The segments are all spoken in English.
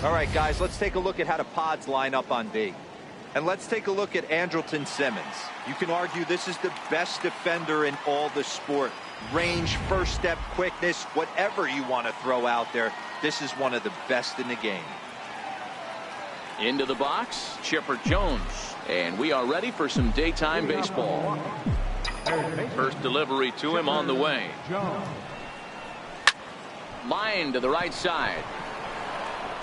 All right, guys, let's take a look at how the Pods line up on B. And let's take a look at Andrelton Simmons. You can argue this is the best defender in all the sport. Range, first step, quickness, whatever you want to throw out there, this is one of the best in the game. Into the box, Chipper Jones. And we are ready for some daytime baseball. First delivery to him on the way. Line to the right side.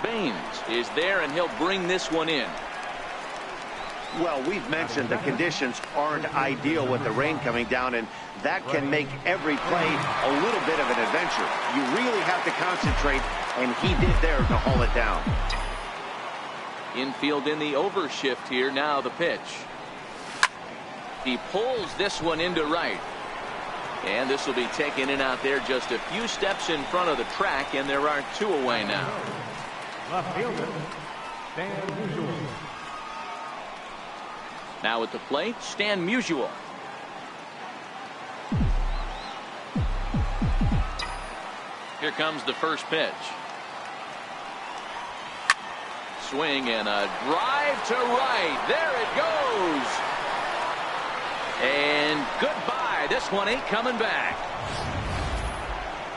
Baines is there, and he'll bring this one in. Well, we've mentioned the conditions aren't ideal with the rain coming down, and that can make every play a little bit of an adventure. You really have to concentrate, and he did there to haul it down. Infield in the overshift here. Now the pitch. He pulls this one into right. And this will be taken in out there just a few steps in front of the track, and there are two away now. Left fielder, Stan Musial. Now at the plate, Stan Musial. Here comes the first pitch. Swing and a drive to right. There it goes. And goodbye. This one ain't coming back.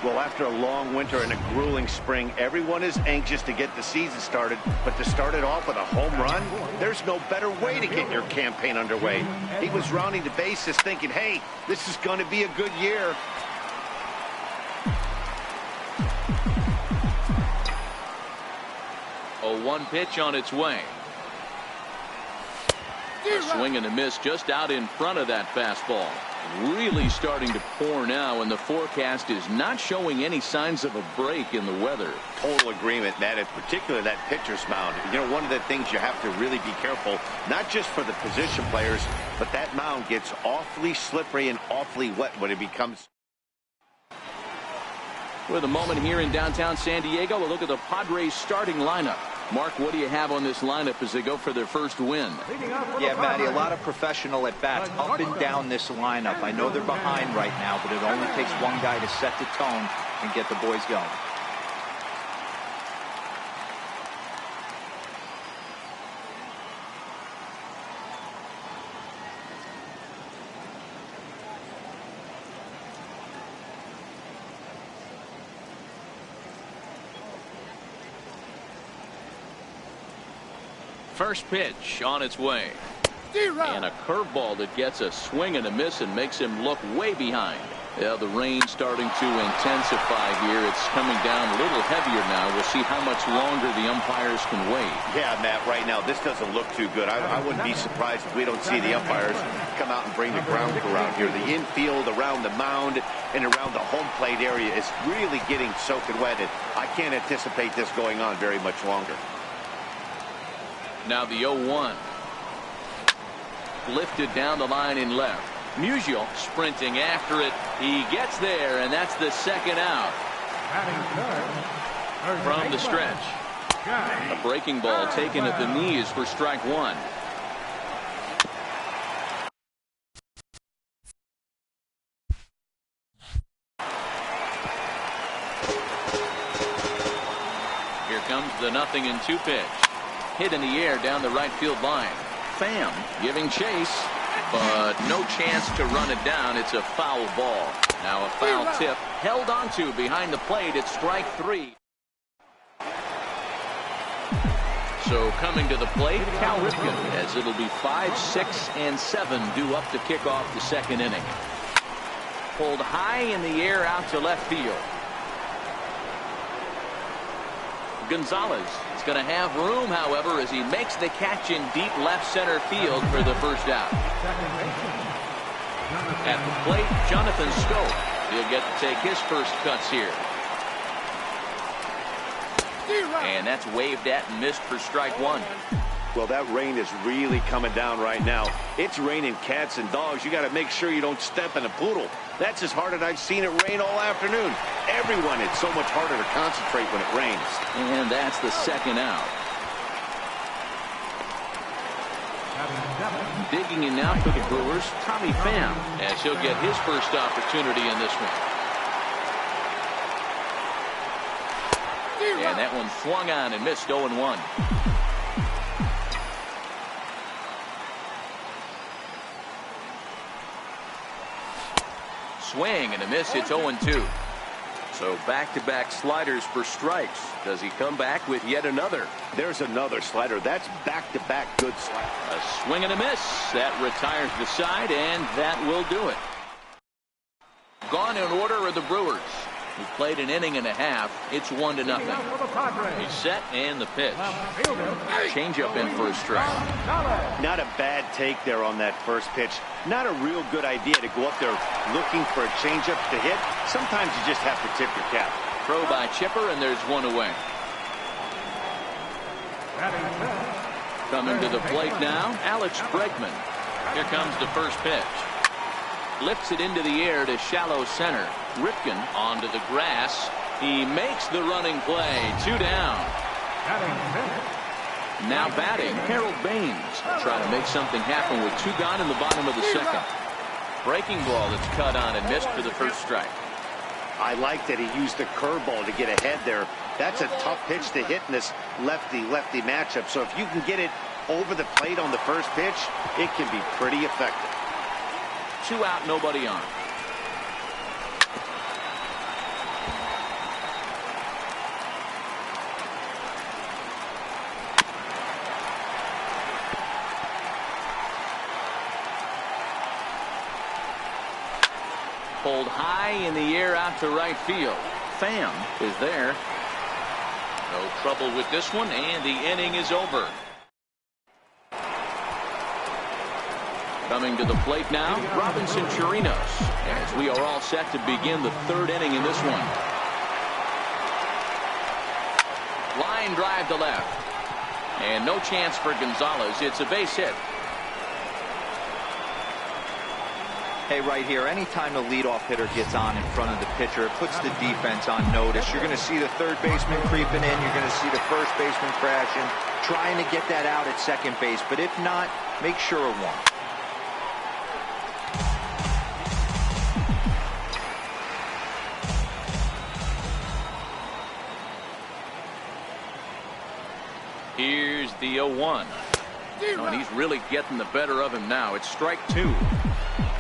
Well, after a long winter and a grueling spring, everyone is anxious to get the season started. But to start it off with a home run, there's no better way to get your campaign underway. He was rounding the bases thinking, hey, this is going to be a good year. A one pitch on its way. A swing and a miss just out in front of that fastball. Really starting to pour now, and the forecast is not showing any signs of a break in the weather. Total agreement, Matt. In particular, that pitcher's mound. You know, one of the things you have to really be careful, not just for the position players, but that mound gets awfully slippery and awfully wet when it becomes. With a moment here in downtown San Diego, a look at the Padres starting lineup. Mark, what do you have on this lineup as they go for their first win? Yeah, Matty, a lot of professional at-bats up and down this lineup. I know they're behind right now, but it only takes one guy to set the tone and get the boys going. First pitch on its way. And a curveball that gets a swing and a miss and makes him look way behind. Yeah, the rain starting to intensify here. It's coming down a little heavier now. We'll see how much longer the umpires can wait. Yeah, Matt, right now this doesn't look too good. I wouldn't be surprised if we don't see the umpires come out and bring the ground crew out here. The infield around the mound and around the home plate area is really getting soaking wet. And I can't anticipate this going on very much longer. Now the 0-1. Lifted down the line in left. Musial sprinting after it. He gets there, and that's the second out. From the stretch. A breaking ball taken at the knees for strike one. Here comes the 0-2 pitch. Hit in the air down the right field line. Pham giving chase, but no chance to run it down. It's a foul ball. Now a foul tip held onto behind the plate. It's strike three. So coming to the plate, Cal Ripken, as it'll be 5, 6, and 7 due up to kick off the second inning. Pulled high in the air out to left field. Gonzalez is going to have room, however, as he makes the catch in deep left center field for the first out. At the plate, Jonathan Scope. He'll get to take his first cuts here. And that's waved at and missed for strike one. Well, that rain is really coming down right now. It's raining cats and dogs. You got to make sure you don't step in a poodle. That's as hard as I've seen it rain all afternoon. Everyone, it's so much harder to concentrate when it rains. And that's the second out. Digging in now for the Brewers, Tommy Pham, as he'll get his first opportunity in this one. And that one swung on and missed. 0-1. Swing and a miss. It's 0-2. So back-to-back sliders for strikes. Does he come back with yet another? There's another slider. That's back-to-back good slider. A swing and a miss. That retires the side, and that will do it. Gone in order are the Brewers, who played an inning and a half. It's 1-0. He's set, and the pitch. Changeup in for a strike. Not a bad take there on that first pitch. Not a real good idea to go up there looking for a changeup to hit. Sometimes you just have to tip your cap. Throw by Chipper, and there's one away. Coming to the plate now, Alex Bregman. Here comes the first pitch. Lifts it into the air to shallow center. Ripken onto the grass. He makes the running play. 2 down. Now batting, Harold Baines. Trying to make something happen with 2 gone in the bottom of the second. Breaking ball that's cut on and missed for the first strike. I like that he used the curveball to get ahead there. That's a tough pitch to hit in this lefty-lefty matchup. So if you can get it over the plate on the first pitch, it can be pretty effective. 2 out, nobody on. Pulled high in the air out to right field. Pham is there. No trouble with this one, and the inning is over. Coming to the plate now, Robinson Chirinos, as we are all set to begin the 3rd inning in this one. Line drive to left. And no chance for Gonzalez. It's a base hit. Hey, right here, anytime the leadoff hitter gets on in front of the pitcher, it puts the defense on notice. You're going to see the third baseman creeping in. You're going to see the first baseman crashing, trying to get that out at second base. But if not, make sure of one. Here's the 0-1. Oh, and he's really getting the better of him now. It's strike 2.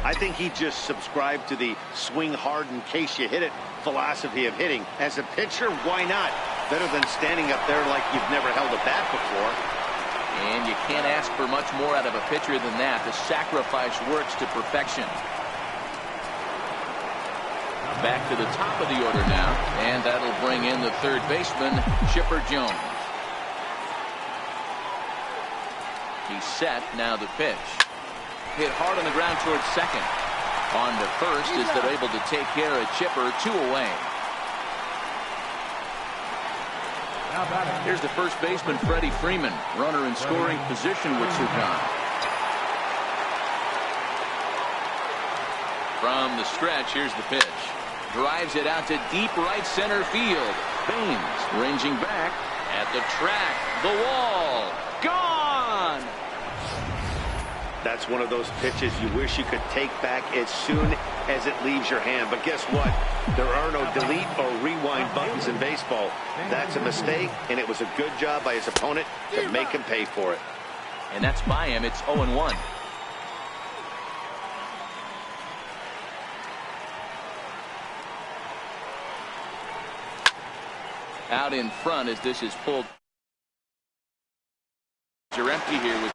I think he just subscribed to the swing hard in case you hit it philosophy of hitting. As a pitcher, why not? Better than standing up there like you've never held a bat before. And you can't ask for much more out of a pitcher than that. The sacrifice works to perfection. Back to the top of the order now, and that'll bring in the third baseman, Chipper Jones. He's set, now the pitch. Hit hard on the ground towards second. On to first as they're able to take care of Chipper. 2 away. Here's the first baseman, Freddie Freeman. Runner in scoring position with 2 gone. From the stretch, here's the pitch. Drives it out to deep right center field. Baines ranging back at the track. The wall. Gone! That's one of those pitches you wish you could take back as soon as it leaves your hand. But guess what? There are no delete or rewind buttons in baseball. That's a mistake, and it was a good job by his opponent to make him pay for it. And that's by him. It's 0-1. Out in front as this is pulled. You're empty here with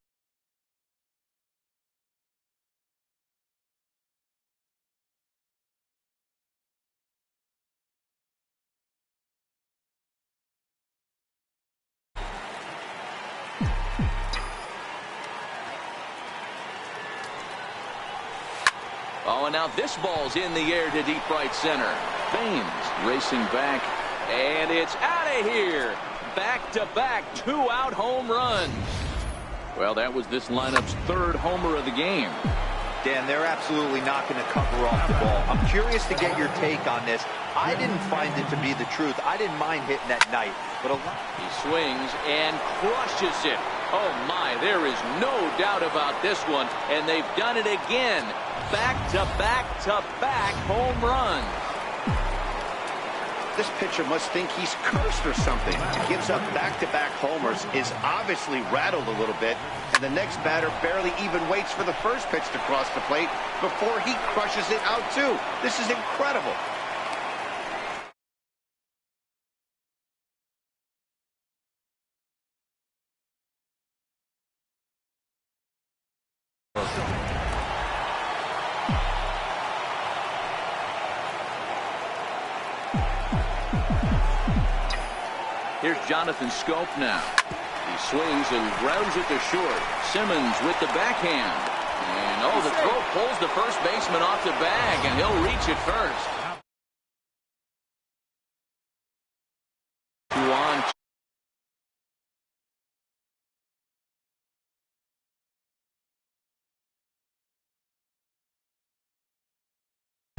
oh, and now this ball's in the air to deep right center. Baines racing back, and it's out of here. Back-to-back 2-out home runs. Well, that was this lineup's 3rd homer of the game. Dan, they're absolutely not going to cover off the ball. I'm curious to get your take on this. I didn't find it to be the truth. I didn't mind hitting that night. But he swings and crushes it. Oh, my, there is no doubt about this one. And they've done it again. Back-to-back-to-back home runs. This pitcher must think he's cursed or something. Gives up back-to-back homers, is obviously rattled a little bit, and the next batter barely even waits for the first pitch to cross the plate before he crushes it out too. This is incredible. Here's Jonathan Scope now. He swings and grounds it to short. Simmons with the backhand. And the throw pulls the first baseman off the bag, and he'll reach it first. 2 on.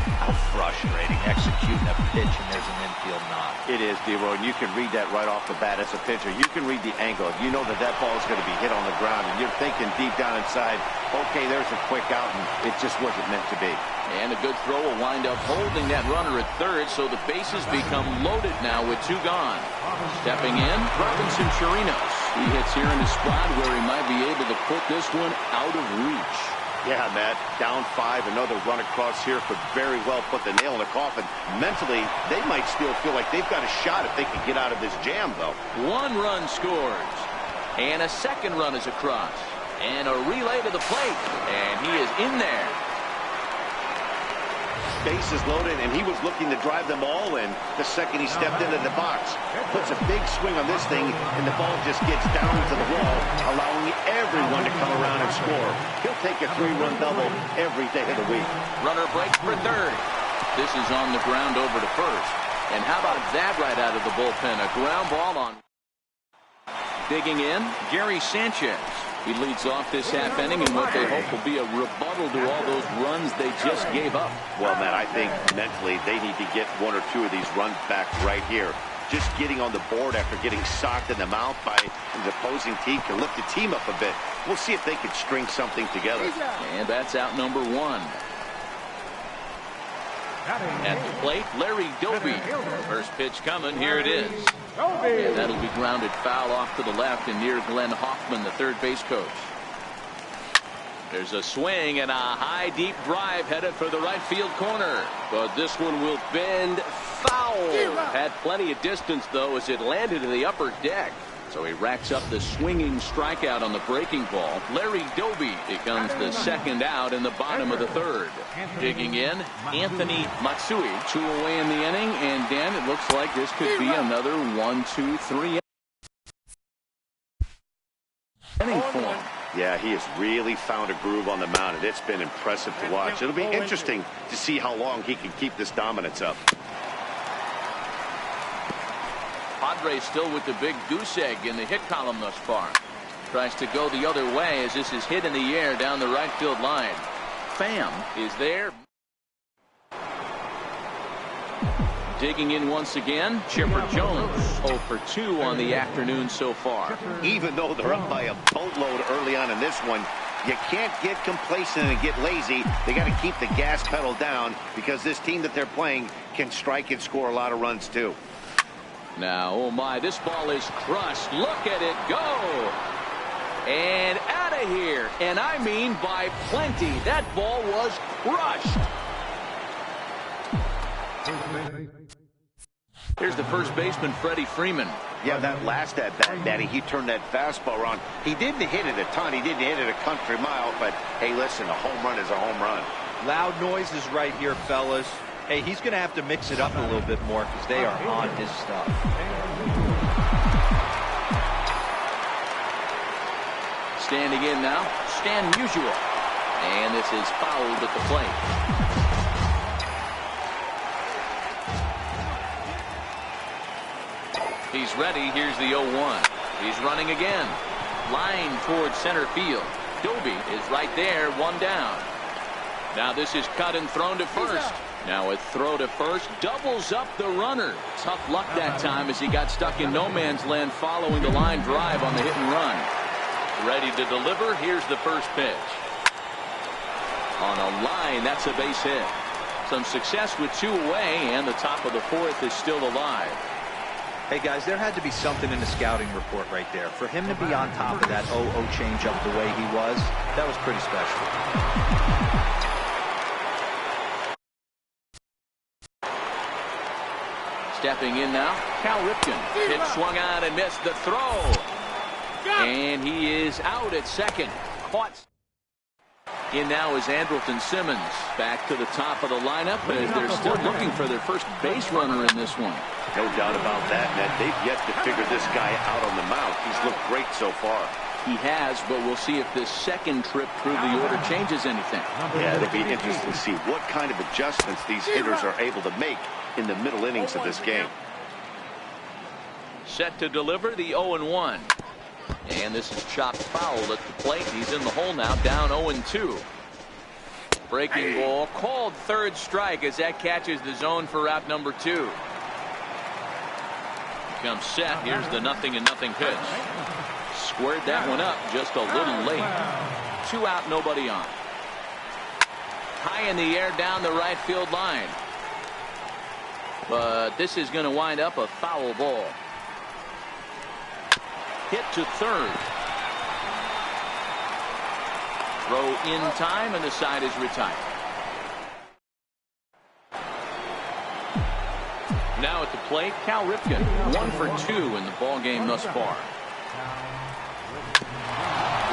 How frustrating executing a pitch and there's an infield knock. It is, D-Roy, and you can read that right off the bat as a pitcher. You can read the angle. You know that ball is going to be hit on the ground, and you're thinking deep down inside, okay, there's a quick out, and it just wasn't meant to be. And a good throw will wind up holding that runner at third, so the bases become loaded now with 2 gone. Stepping in, Robinson Chirinos. He hits here in a spot where he might be able to put this one out of reach. Yeah, Matt, down 5, another run across here could very well put the nail in the coffin. Mentally, they might still feel like they've got a shot if they can get out of this jam, though. 1 run scores, and a second run is across, and a relay to the plate, and he is in there. Base is loaded, and he was looking to drive them all in the second he stepped into the box. Puts a big swing on this thing, and the ball just gets down to the wall, allowing everyone to come around and score. He'll take a 3-run double every day of the week. Runner breaks for third. This is on the ground over to first. And how about that right out of the bullpen? A ground ball on. Digging in, Gary Sanchez. He leads off this half inning in what they hope will be a rebuttal to all those runs they just gave up. Well, Matt, I think mentally they need to get 1 or 2 of these runs back right here. Just getting on the board after getting socked in the mouth by the opposing team can lift the team up a bit. We'll see if they can string something together. And that's out number 1. At the plate, Larry Doby. First pitch coming. Here it is. And that'll be grounded foul off to the left and near Glenn Hoffman, the third base coach. There's a swing and a high, deep drive headed for the right field corner. But this one will bend foul. Had plenty of distance, though, as it landed in the upper deck. So he racks up the swinging strikeout on the breaking ball. Larry Doby becomes the second out in the bottom of the third. Digging in, Anthony Matsui. 2 away in the inning, and Dan, it looks like this could be another 1-2-3 inning form. Yeah, he has really found a groove on the mound, and it's been impressive to watch. It'll be interesting to see how long he can keep this dominance up. Padres still with the big goose egg in the hit column thus far. Tries to go the other way as this is hit in the air down the right field line. Pham is there. Digging in once again, Chipper Jones 0 for 2 on the afternoon so far. Even though they're up by a boatload early on in this one, you can't get complacent and get lazy. They got to keep the gas pedal down because this team that they're playing can strike and score a lot of runs too. Now, oh my, this ball is crushed. Look at it go. And out of here. And I mean by plenty. That ball was crushed. Here's the first baseman, Freddie Freeman. Yeah, that last at-bat, Danny, he turned that fastball around. He didn't hit it a ton. He didn't hit it a country mile. But, hey, listen, a home run is a home run. Loud noises right here, fellas. Hey, he's going to have to mix it up a little bit more because they are on his stuff. Standing in now, Stan Musial. And this is fouled at the plate. He's ready. Here's the 0-1. He's running again. Line towards center field. Doby is right there, 1 down. Now this is cut and thrown to first. Now a throw to first doubles up the runner. Tough luck that time as he got stuck in no man's land following the line drive on the hit and run. Ready to deliver. Here's the first pitch. On a line, that's a base hit. Some success with 2 away, and the top of the 4th is still alive. Hey, guys, there had to be something in the scouting report right there. For him to be on top of that 0-0 changeup the way he was, that was pretty special. Stepping in now, Cal Ripken. Hit swung on and missed the throw. And he is out at second. Caught. In now is Andrelton Simmons. Back to the top of the lineup as they're still looking for their first base runner in this one. No doubt about that, Ned. They've yet to figure this guy out on the mound. He's looked great so far. He has, but we'll see if this second trip through the order changes anything. Yeah, it'll be interesting to see what kind of adjustments these hitters are able to make in the middle innings of this game. Set to deliver the 0-1. And this is chopped foul at the plate. He's in the hole now, down 0-2. Breaking ball called third strike as that catches the zone for out number 2. Comes set. Here's the 0-0 pitch. Squared that one up just a little late. 2 out, nobody on. High in the air down the right field line. But this is going to wind up a foul ball. Hit to third. Throw in time, and the side is retired. Now at the plate, Cal Ripken, 1 for 2 in the ball game thus far.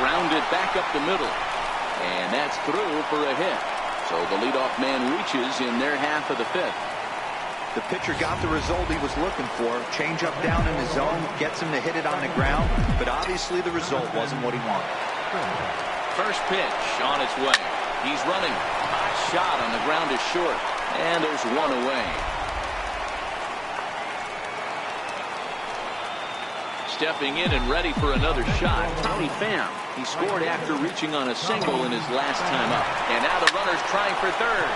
Grounded back up the middle, and that's through for a hit. So the leadoff man reaches in their half of the 5th. The pitcher got the result he was looking for. Change up down in the zone, gets him to hit it on the ground, but obviously the result wasn't what he wanted. First pitch on its way. He's running. Hot shot on the ground is short, and there's 1 away. Stepping in and ready for another shot, Tommy Pham. He scored after reaching on a single in his last time up. And now the runner's trying for third.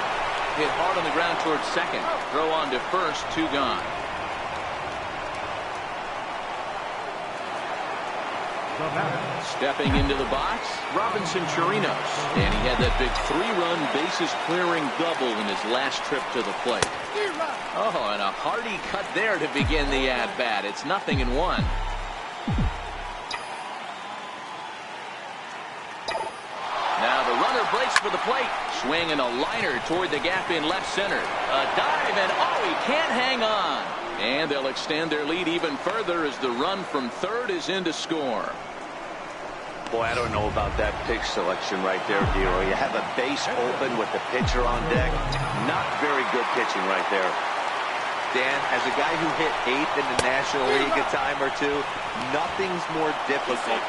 Hit hard on the ground towards second. Throw on to first, 2 gone. Stepping into the box, Robinson Chirinos. And he had that big 3-run bases clearing double in his last trip to the plate. Oh, and a hearty cut there to begin the at-bat. It's 0-1. Now the runner breaks for the plate. Swinging a liner toward the gap in left center. A dive, and oh, he can't hang on. And they'll extend their lead even further as the run from third is in to score. Boy, I don't know about that pitch selection right there, Dero. You have a base open with the pitcher on deck. Not very good pitching right there. Dan, as a guy who hit 8th in the National League a time or two, nothing's more difficult.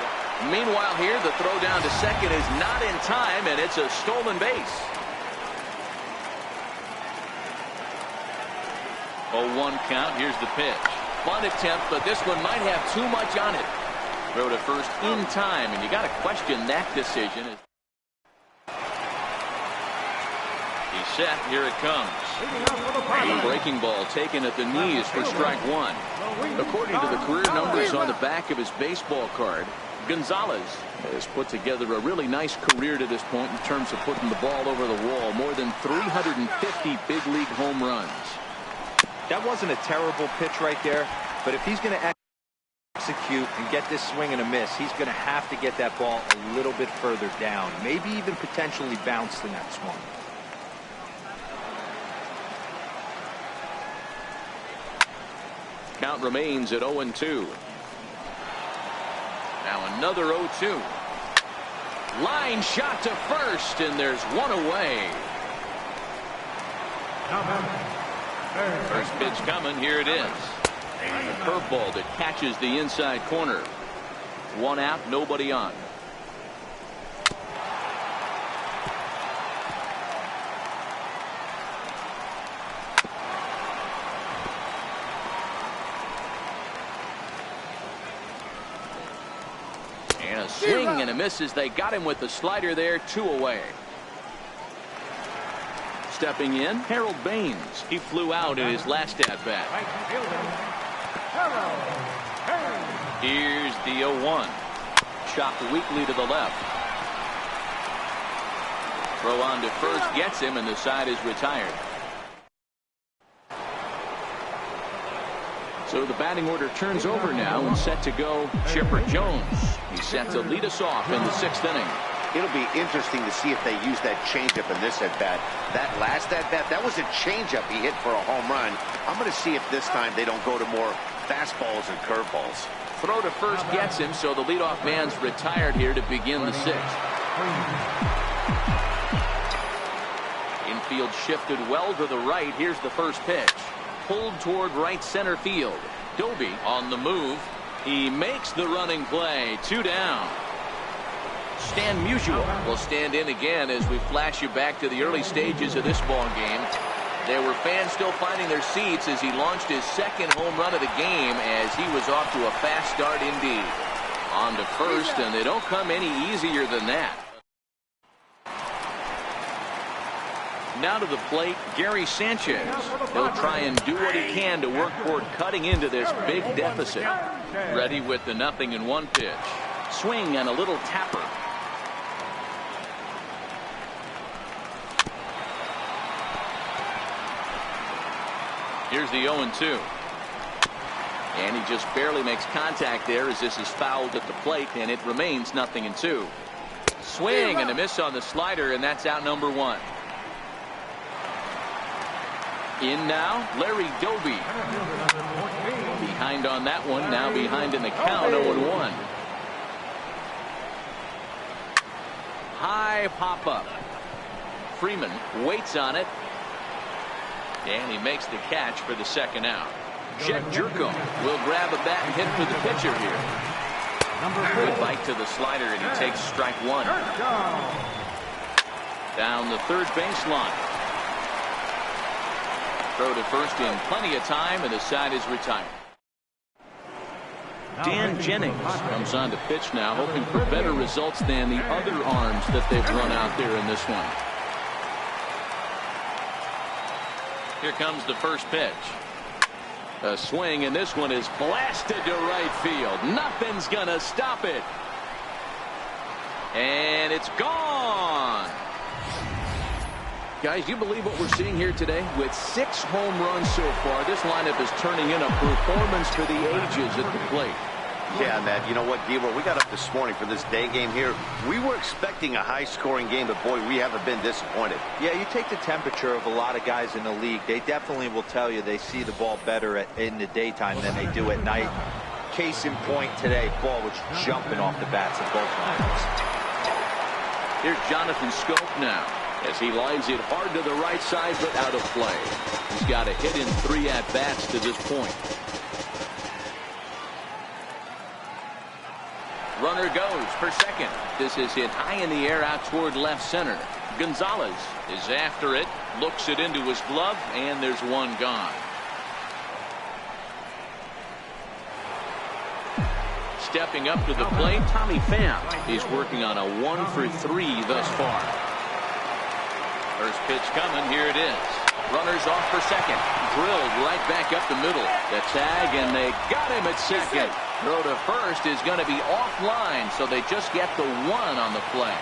Meanwhile here, the throw down to second is not in time, and it's a stolen base. 0-1 count. Here's the pitch. Bunt attempt, but this one might have too much on it. Throw to first in time, and you got to question that decision. He's set. Here it comes. A breaking ball taken at the knees for strike 1. According to the career numbers on the back of his baseball card, Gonzalez has put together a really nice career to this point in terms of putting the ball over the wall. More than 350 big league home runs. That wasn't a terrible pitch right there, but if he's going to execute and get this swing and a miss, he's going to have to get that ball a little bit further down, maybe even potentially bounce the next one. Count remains at 0-2. Now another 0-2. Line shot to first, and there's 1 away. First pitch coming. Here it is. A curveball that catches the inside corner. 1 out, nobody on. And a swing and a miss as they got him with the slider there. 2 away. Stepping in, Harold Baines. He flew out in his last at-bat. Here's the 0-1. Chopped weakly to the left. Throw on to first gets him, and the side is retired. So the batting order turns over now and set to go Chipper Jones. He's set to lead us off in the 6th inning. It'll be interesting to see if they use that changeup in this at-bat. That last at-bat, that was a changeup he hit for a home run. I'm going to see if this time they don't go to more fastballs and curveballs. Throw to first gets him, so the leadoff man's retired here to begin the 6th. Infield shifted well to the right. Here's the first pitch. Pulled toward right center field. Doby on the move. He makes the running play. 2 down. Stan Musial will stand in again as we flash you back to the early stages of this ball game. There were fans still finding their seats as he launched his 2nd home run of the game as he was off to a fast start indeed. On to first, and they don't come any easier than that. Now to the plate, Gary Sanchez. He'll try and do what he can to work toward cutting into this big deficit. Ready with the 0-1 pitch. Swing and a little tapper. Here's the 0-2. And he just barely makes contact there as this is fouled at the plate, and it remains 0-2. Swing and a miss on the slider, and that's out number 1. In now, Larry Doby. Behind on that one, now behind in the count, 0-1. High pop-up. Freeman waits on it. And he makes the catch for the 2nd out. Jed Jerko will grab a bat and hit for the pitcher here. Good bite to the slider, and he takes strike 1. Down the third baseline. Throw to first in plenty of time, and the side is retired. Dan Jennings comes on to pitch now, hoping for better results than the other arms that they've run out there in this one. Here comes the first pitch. A swing, and this one is blasted to right field. Nothing's gonna stop it. And it's gone. Guys, you believe what we're seeing here today? With 6 home runs so far, this lineup is turning in a performance for the ages at the plate. Yeah, Matt, you know what, D-Roll, we got up this morning for this day game here. We were expecting a high-scoring game, but, boy, we haven't been disappointed. Yeah, you take the temperature of a lot of guys in the league. They definitely will tell you they see the ball better in the daytime than they do at night. Case in point today, ball was jumping off the bats of both lineups. Here's Jonathan Scope now as he lines it hard to the right side, but out of play. He's got a hit in 3 at-bats to this point. Runner goes for second. This is hit high in the air out toward left center. Gonzalez is after it, looks it into his glove, and there's one gone. Stepping up to the plate, Tommy Pham. He's working on a 1-for-3 thus far. First pitch coming, here it is. Runners off for second. Drilled right back up the middle. The tag, and they got him at second. Throw to first is going to be offline, so they just get the 1 on the play.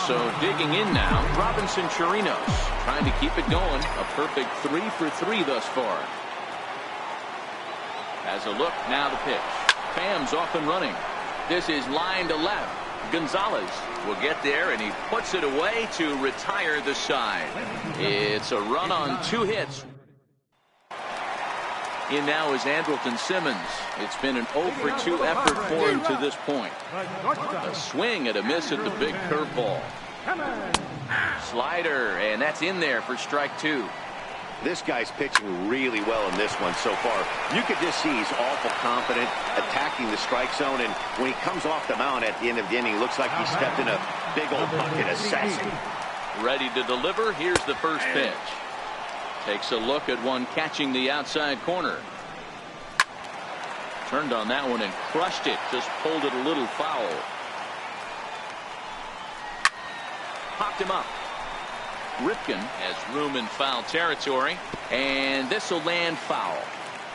So digging in now, Robinson Chirinos trying to keep it going. A perfect 3-for-3 thus far. As a look, now the pitch. Pham's off and running. This is line to left. Gonzalez will get there, and he puts it away to retire the side. It's a run on 2 hits. In now is Andrelton Simmons. It's been an 0-for-2 effort for him to this point. A swing and a miss at the big curveball. Slider, and that's in there for strike 2. This guy's pitching really well in this one so far. You could just see he's awful confident, attacking the strike zone, and when he comes off the mound at the end of the inning, looks like he stepped in a big old bucket of sassy. Ready to deliver. Here's the first pitch. Takes a look at one catching the outside corner. Turned on that one and crushed it. Just pulled it a little foul. Popped him up. Ripken has room in foul territory, and this will land foul.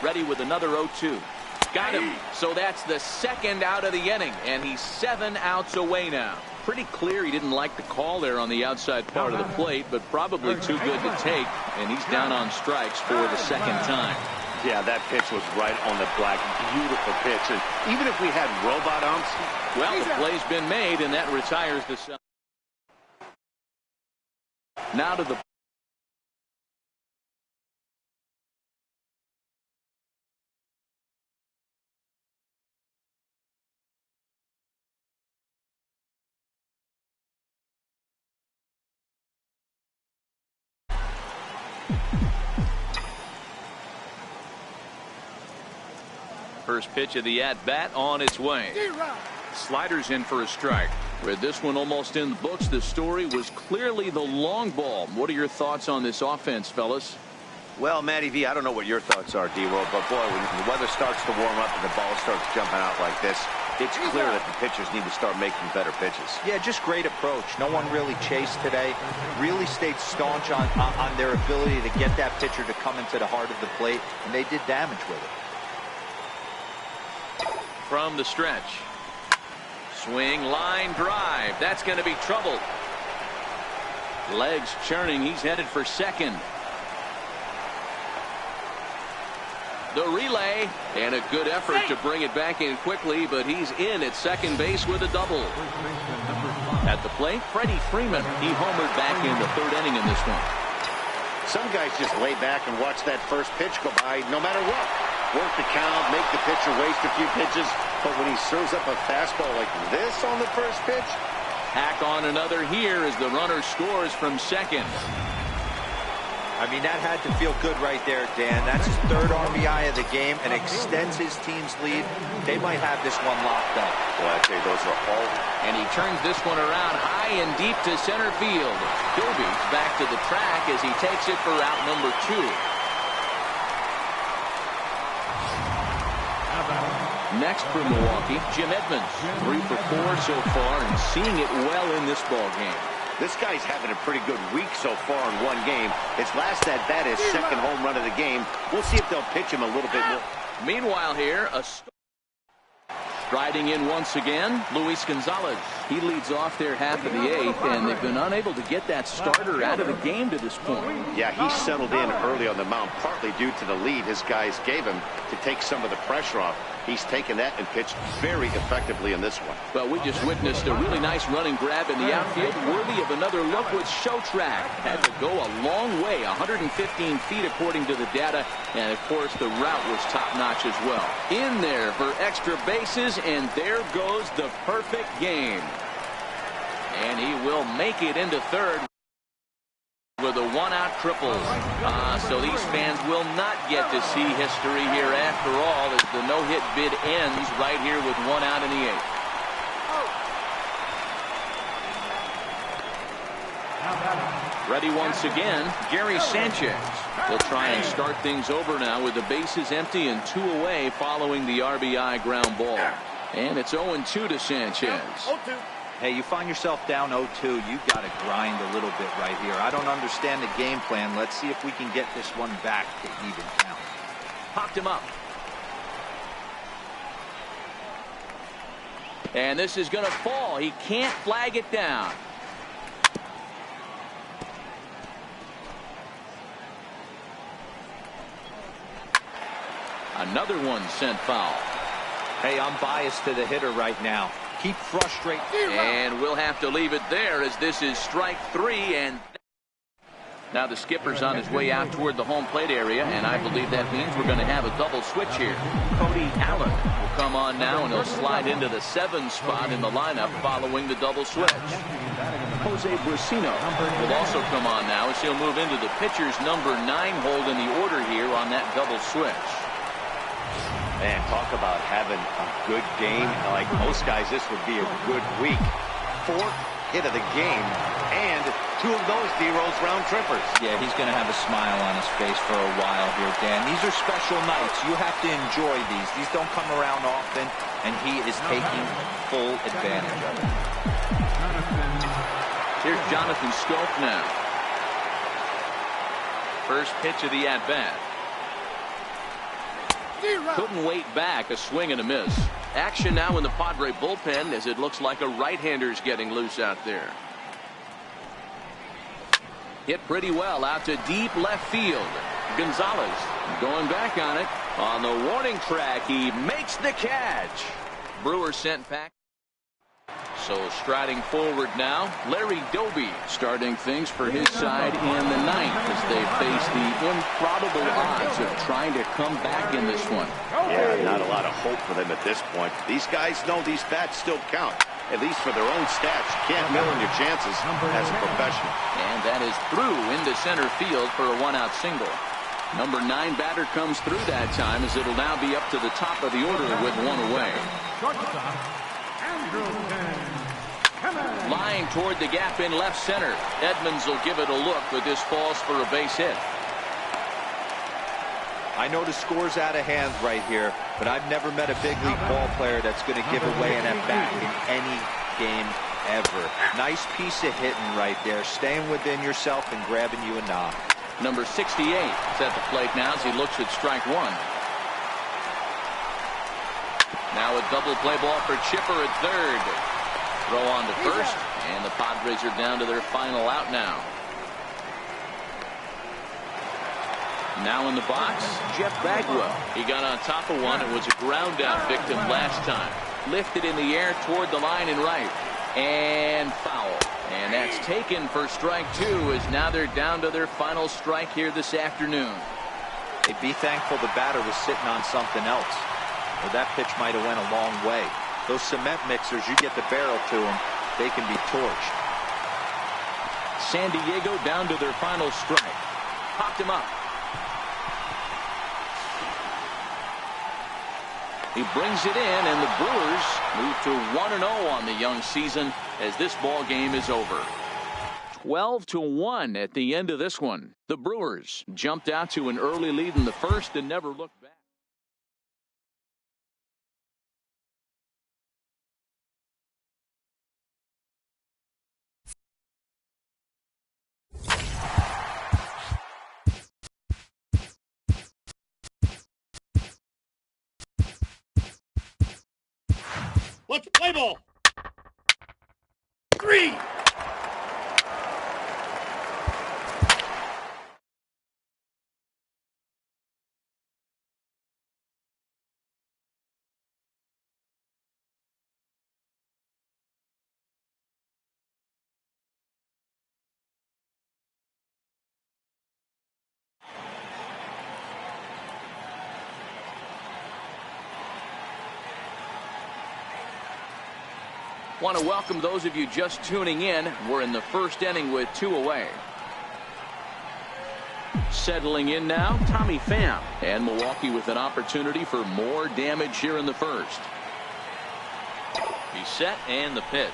Ready with another 0-2. Got him. So that's the second out of the inning, and he's 7 outs away now. Pretty clear he didn't like the call there on the outside part of the plate, but probably too good to take, and he's down on strikes for the second time. Yeah, that pitch was right on the black. Beautiful pitch. And even if we had robot umps. Well, the play's been made, and that retires the side. Now to the first pitch of the at-bat on its way. Sliders in for a strike. With this one almost in the books, the story was clearly the long ball. What are your thoughts on this offense, fellas? Well, Matty V, I don't know what your thoughts are, D-Roll, but boy, when the weather starts to warm up and the ball starts jumping out like this, it's clear that the pitchers need to start making better pitches. Yeah, just great approach. No one really chased today. Really stayed staunch on their ability to get that pitcher to come into the heart of the plate, and they did damage with it. From the stretch. Swing, line, drive. That's going to be trouble. Legs churning. He's headed for second. The relay, and a good effort to bring it back in quickly, but he's in at second base with a double. At the plate, Freddie Freeman. He homered back in the third inning in this one. Some guys just lay back and watch that first pitch go by no matter what. Work the count, make the pitcher waste a few pitches, but when he serves up a fastball like this on the first pitch. Hack on another here as the runner scores from second. I mean, that had to feel good right there, Dan. That's his third RBI of the game and extends his team's lead. They might have this one locked up. Well, I tell you, those are all. And he turns this one around high and deep to center field. Gilby's back to the track as he takes it for out number 2. Next for Milwaukee, Jim Edmonds. 3 for 4 so far and seeing it well in this ball game. This guy's having a pretty good week so far in one game. His last at bat is second home run of the game. We'll see if they'll pitch him a little bit more. Meanwhile here, striding in once again, Luis Gonzalez. He leads off their half of the 8th, and they've been unable to get that starter out of the game to this point. Yeah, he settled in early on the mound, partly due to the lead his guys gave him to take some of the pressure off. He's taken that and pitched very effectively in this one. Well, we just witnessed a really nice running grab in the outfield, worthy of another look with Show Track. Had to go a long way, 115 feet according to the data, and of course the route was top-notch as well. In there for extra bases, and there goes the perfect game. And he will make it into third with a 1-out triple. So these fans will not get to see history here after all, as the no-hit bid ends right here with 1 out in the 8th. Ready once again, Gary Sanchez. They'll try and start things over now with the bases empty and 2 away following the RBI ground ball. And it's 0-2 to Sanchez. Hey, you find yourself down 0-2, you've got to grind a little bit right here. I don't understand the game plan. Let's see if we can get this one back to even count. Popped him up. And this is going to fall. He can't flag it down. Another one sent foul. Hey, I'm biased to the hitter right now. Keep frustrating. And we'll have to leave it there as this is strike 3. And now the skipper's on his way out toward the home plate area, and I believe that means we're going to have a double switch here. Cody Allen will come on now, and he'll slide into the 7 spot in the lineup following the double switch. Jose Brusino will also come on now as he'll move into the pitcher's number 9 hold in the order here on that double switch. Man, talk about having a good game. Like most guys, this would be a good week. 4th hit of the game, and 2 of those D-Rolls round trippers. Yeah, he's going to have a smile on his face for a while here, Dan. These are special nights. You have to enjoy these. These don't come around often, and he is taking full advantage of it. Here's Jonathan Schoop now. First pitch of the at-bat. Couldn't wait back, a swing and a miss. Action now in the Padre bullpen as it looks like a right-hander's getting loose out there. Hit pretty well out to deep left field. Gonzalez going back on it. On the warning track, he makes the catch. Brewers sent back. So striding forward now, Larry Doby starting things for his side in the ninth as they face the improbable odds of trying to come back in this one. Yeah, not a lot of hope for them at this point. These guys know these bats still count, at least for their own stats. You can't mill in your chances as a professional. And that is through into center field for a one-out single. Number 9 batter comes through that time as it'll now be up to the top of the order with one away. Shortstop, Lying toward the gap in left center. Edmonds will give it a look, but this falls for a base hit. I know the score's out of hand right here, but I've never met a big league ball player that's going to give away an at-bat in any game ever. Nice piece of hitting right there, staying within yourself and grabbing you a knock. Number 68 is at the plate now as he looks at strike one. Now a double play ball for Chipper at third. Throw on to first, and the Padres are down to their final out now. Now in the box, Jeff Bagwell. He got on top of one. It was a ground out victim last time. Lifted in the air toward the line and right. And foul. And that's taken for strike two as now they're down to their final strike here this afternoon. They'd be thankful the batter was sitting on something else, or that pitch might have went a long way. Those cement mixers, you get the barrel to them, they can be torched. San Diego down to their final strike. Popped him up. He brings it in, and the Brewers move to 1-0 on the young season as this ball game is over. 12-1 at the end of this one. The Brewers jumped out to an early lead in the first and never looked back. Let's play ball. 3. Want to welcome those of you just tuning in. We're in the first inning with 2 away. Settling in now, Tommy Pham. And Milwaukee with an opportunity for more damage here in the first. He's set and the pitch.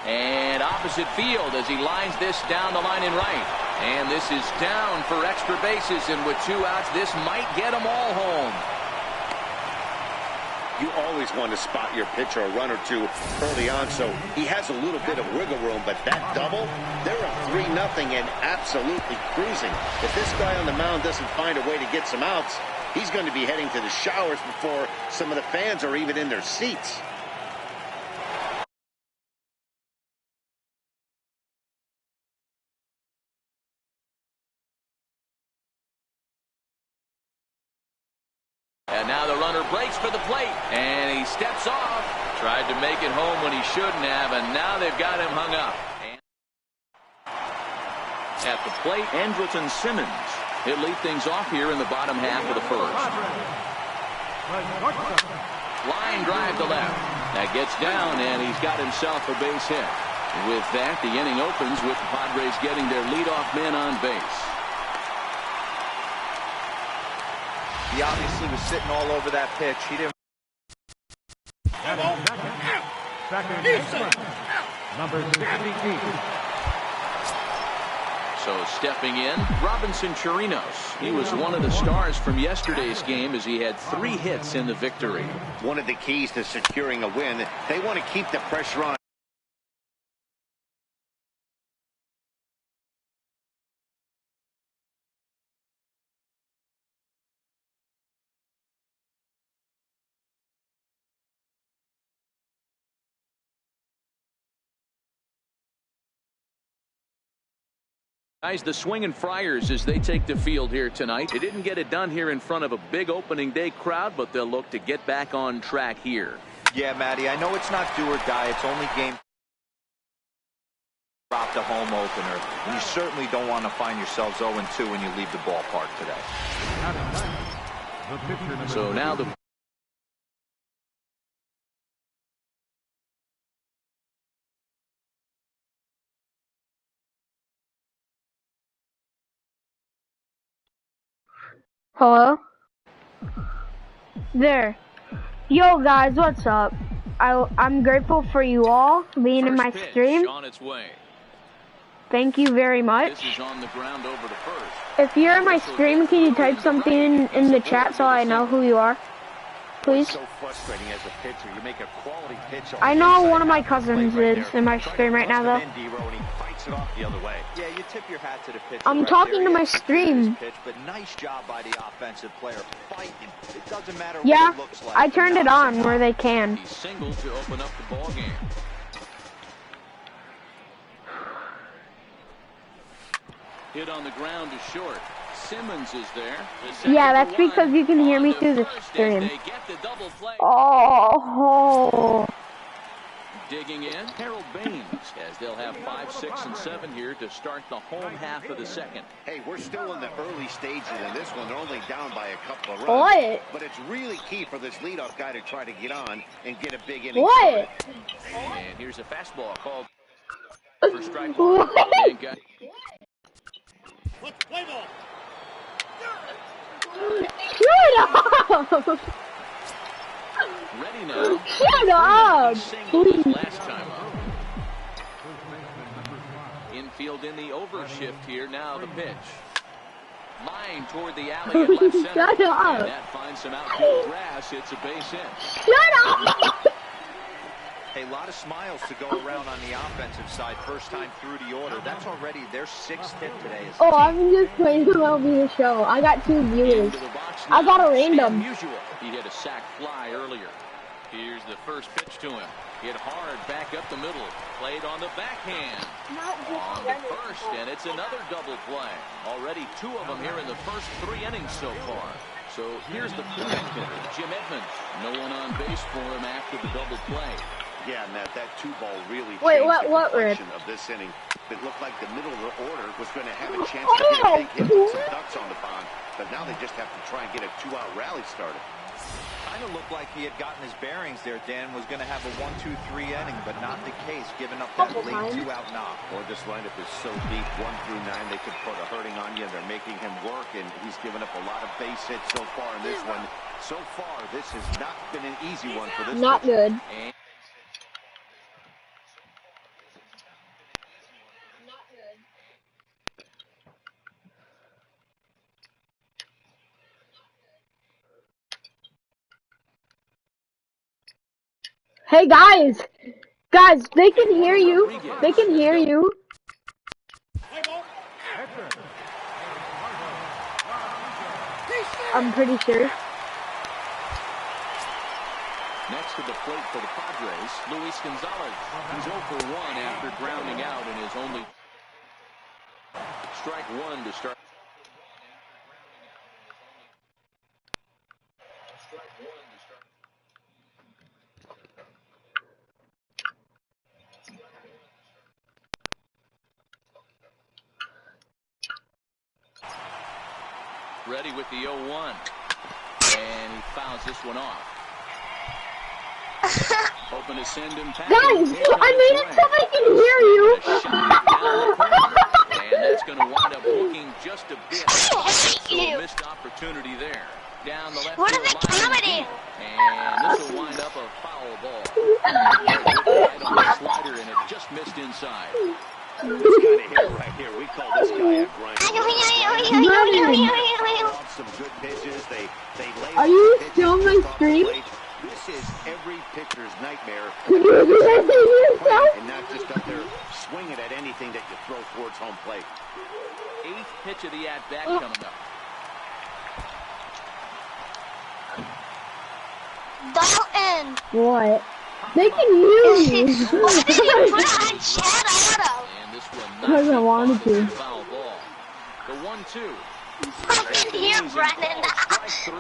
And opposite field as he lines this down the line in right. And this is down for extra bases. And with 2 outs, this might get them all home. You always want to spot your pitcher a run or two early on, so he has a little bit of wiggle room, but that double, they're up 3-0 and absolutely cruising. If this guy on the mound doesn't find a way to get some outs, he's going to be heading to the showers before some of the fans are even in their seats. And now the runner breaks for the plate, and he steps off. Tried to make it home when he shouldn't have, and now they've got him hung up. And at the plate, Andrelton Simmons. He'll lead things off here in the bottom half of the first. Line drive to left. That gets down, and he's got himself a base hit. With that, the inning opens with the Padres getting their leadoff man on base. He obviously was sitting all over that pitch. He didn't. Second baseman, number 68. So stepping in, Robinson Chirinos. He was one of the stars from yesterday's game as he had 3 hits in the victory. One of the keys to securing a win, they want to keep the pressure on. Guys, the Swingin' Friars as they take the field here tonight. They didn't get it done here in front of a big opening day crowd, but they'll look to get back on track here. Yeah, Matty, I know it's not do or die. It's only game. Drop the home opener. And you certainly don't want to find yourselves 0-2 when you leave the ballpark today. So now the Hello? There. Yo guys, what's up? I'm grateful for you all being in my stream. on its way. Thank you very much. This is on the ground over to first. If you're in my stream, can you type something in the chat so I know who you are? Please. So frustrating as a pitcher. You make a quality pitch. I know one of my cousins is in my stream right now though. It off the other way. Yeah, you tip your hat to the pitcher. I'm talking to my stream. Pitch, but nice job by the offensive player fighting. It doesn't matter Yeah, what it looks like. I turned it on where they can. He singled to open up the ball game. Hit on the ground to short. Simmons is there. Yeah, that's because you can hear me through the stream. Oh. Digging in, Harold Baines, as they'll have 5, 6, and 7 here to start the home half of the second. Hey, we're still in the early stages in this one. They're only down by a couple of runs. What? But it's really key for this leadoff guy to try to get on and get a big inning. What? And here's a fastball called for strike one. Let's play ball. Shut up! Ready now. Shut up! Please. Last time up. Infield in the overshift here. Now the pitch. Line toward the alley at left center. Shut up! And that finds some outfield grass. It's a base hit. Shut up! A lot of smiles to go around on the offensive side. First time through the order. That's already their 6th hit today. Oh, I'm just playing MLB The Show. I got 2 viewers. I got a random. He hit a sac fly earlier. Here's the first pitch to him. Hit hard back up the middle. Played on the backhand. On the first, and it's another double play. Already 2 of them here in the first 3 innings so far. So here's the first hitter, Jim Edmonds. No one on base for him after the double play. Yeah, Matt, that 2-ball really Wait, changed what, the Rip? complexion of this inning. It looked like the middle of the order was going to have a chance to get a big hit with some ducks on the pond. But now they just have to try and get a 2-out rally started. Kind of looked like he had gotten his bearings there. Dan was going to have a 1-2-3 inning, but not the case, giving up that late 2-out knock. Or this lineup is so deep, 1 through 9, they could put a hurting on you. They're making him work, and he's given up a lot of base hits so far in this one. So far, this has not been an easy one for this. Not good. Hey guys! Guys, they can hear you. They can hear you. I'm pretty sure. Next to the plate for the Padres, Luis Gonzalez. He's 0 for 1 after grounding out in his only strike 1 to start. Ready with the 0-1. And he fouls this one off. Hoping to send him past. Guys, I made it so I can hear you. And that's going to wind up looking just a bit. So missed opportunity there. Down the left. What is it, comedy? And this will wind up a foul ball. Right on the slider, and it just missed inside. This kind of hitter right here, we call this guy a grinder. Some good pitches. They lay. Are you still on my stream? This is every pitcher's nightmare. Can you hear yourself? And not just up there swinging at anything that you throw towards home plate. 8th pitch of the at-bat coming up. Dalton. What? They can hear you. Why did you put it on chat auto? And this one Because I wanted to. foul ball. 1-2. Here, Brennan.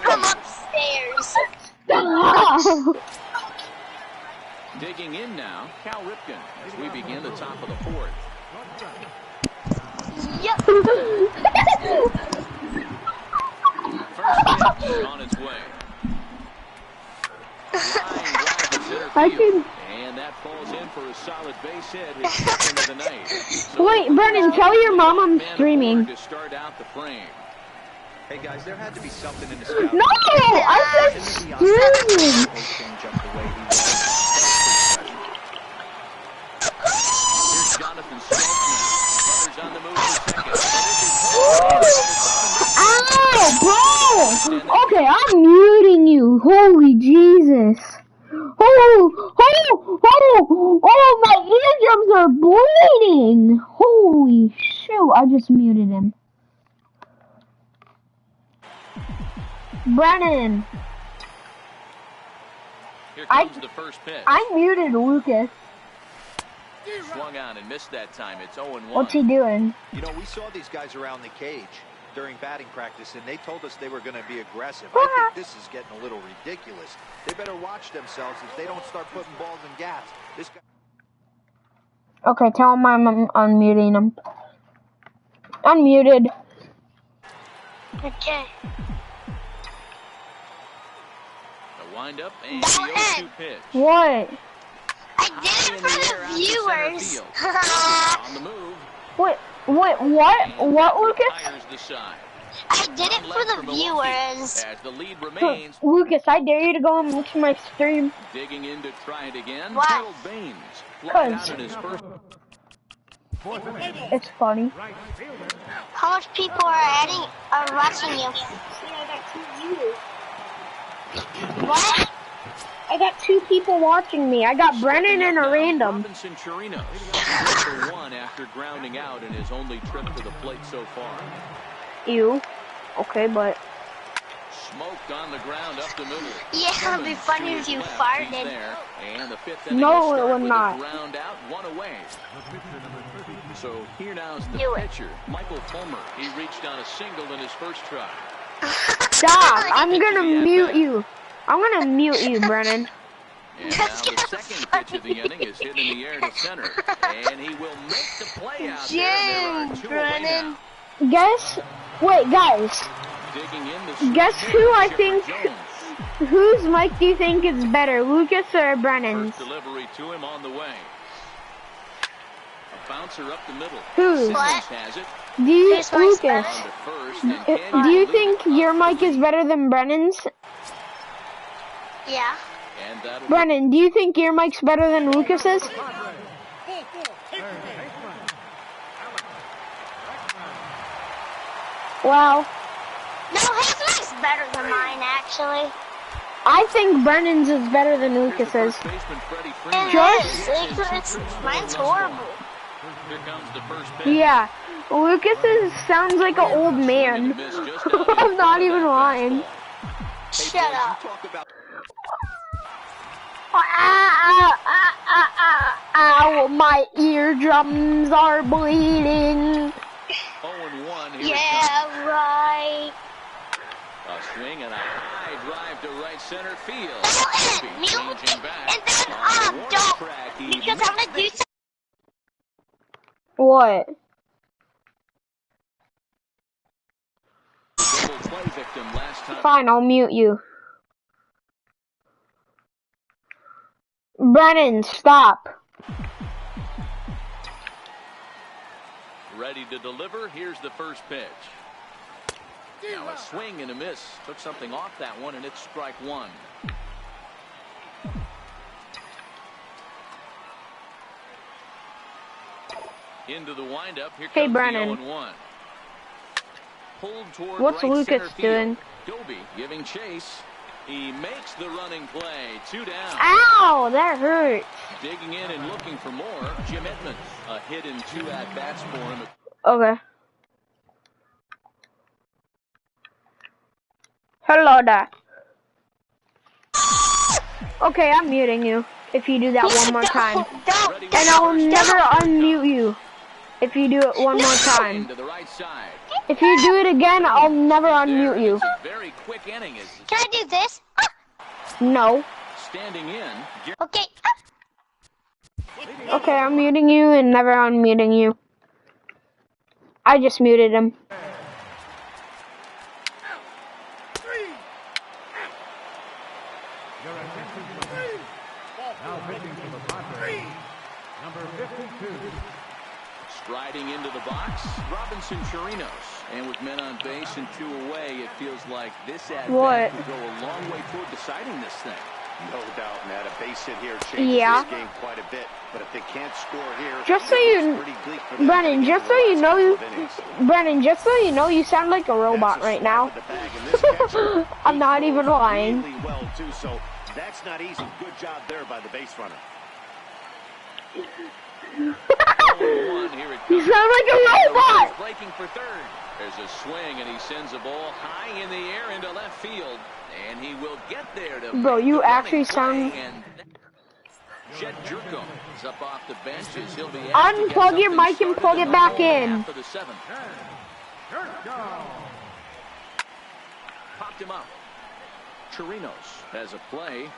Come upstairs. Digging in now, Cal Ripken as we begin the top of the fourth. Yep. First pitch on its way. I can. And that falls in for a solid base hit, his second of the night. So Wait, Brennan, tell your mom I'm streaming. To start out the frame. Hey guys, there had to be something in the scout. No, I said streaming. Here's Jonathan Schultz now. Runners on the move for second. Ow, bro! Okay, I'm muting you. Holy Jesus. Oh, my eardrums are bleeding. Holy shoot, I just muted him. Brennan. Here comes the first pitch. I muted Lucas. Swung on and missed that time. It's 0-1. What's he doing? You know, we saw these guys around the cage during batting practice, and they told us they were going to be aggressive. I think this is getting a little ridiculous. They better watch themselves if they don't start putting balls in gaps. This guy. Okay, tell him I'm unmuting him. Unmuted. Okay. The wind up and the 0-2 pitch. What? I did it for the viewers. On the move. What, Lucas? Tires the side. I did it for the viewers. As the lead remains. Lucas, I dare you to go and watch my stream. Digging in to try it again. What? Harold Baines flied out in his first. It's funny. How much people are watching you? What? I got 2 people watching me. I got Brennan and a random. Robinson Chirinos for 1 after grounding out in his only trip to the plate so far. Ew. Okay, but Smoked on the ground up the middle. Yeah, it'd be funny if you farted. There, and the fifth inning no, will it start would with not. a ground out, 1 away. So here now's the Do it. pitcher, Michael Fulmer. He reached on a single in his first try. stop. I'm gonna mute you. I'm gonna mute you, Brennan. And now the second pitch of the inning is hit in the air to center. And he will make the play out there. And there are 2 away now. Guess, wait, guys. Digging in the Guess who I think, Jones. whose mic do you think is better, Lucas or Brennan's? First delivery to him on the way. A bouncer up the middle. Whose? Simmons What? has it. Do you, Whose mic's Lucas, On to first, and do can you lead think it your up mic the is better than Brennan's? Yeah. And that'll Brennan, do you think your mic's better than Lucas's? Well, No, his mic's better than mine, actually. I think Brennan's is better than Lucas's. baseman Freddie It Freeman. Josh? is. Mine's horrible. Here comes the first pitch. Yeah, Lucas's sounds like an old man. I'm not even lying. Shut up. Talk about Ow, my eardrums are bleeding. 0-1. Here Yeah, right. it comes. A swing and a high drive to right center field. Mute Changing back. and then On the warning don't, track, he because I'm gonna do something. What? double play victim last time. Fine, I'll mute you. Brennan, stop. Ready to deliver. Here's the first pitch. Now a swing and a miss. Took something off that one, and it's strike 1. Into the windup. Here Hey, comes Brennan. the 0-1. Pulled toward What's right Lucas center field. doing? Doby giving chase. He makes the running play. 2 down. Ow, that hurt. Digging in and looking for more. Jim Edmonds. A hit in 2 at-bats for him. Okay. Hello there. Okay, I'm muting you if you do that one more time. Don't, And I will never unmute you. if you do it one more time. To the right side. If you do it again, I'll never unmute you. It's a very quick inning. Can I do this? No. Standing in. Okay. Okay, I'm muting you and never unmuting you. I just muted him. Your attention, please. Now pitching to the Padres, number 52. Striding into the box, Robinson Chirinos. And with men on base and 2 away, it feels like this at-bat could go a long way toward deciding this thing. No doubt, Matt. A base hit here changes this game quite a bit. But if they can't score here, just so you, Brennan, just so you know, Brennan, just so you know, you sound like a robot right now. I'm not even lying. Really well too, so that's not easy. Good job there by the base runner. You sound like a robot. Breaking for third. There's a swing, and he sends a ball high in the air into left field, and he will get there to. Bro, you actually sound. Jet Jerko is up off the bench as he'll be. Unplug your mic and plug it back in. For the 7th. Popped him up. Chirinos has a play,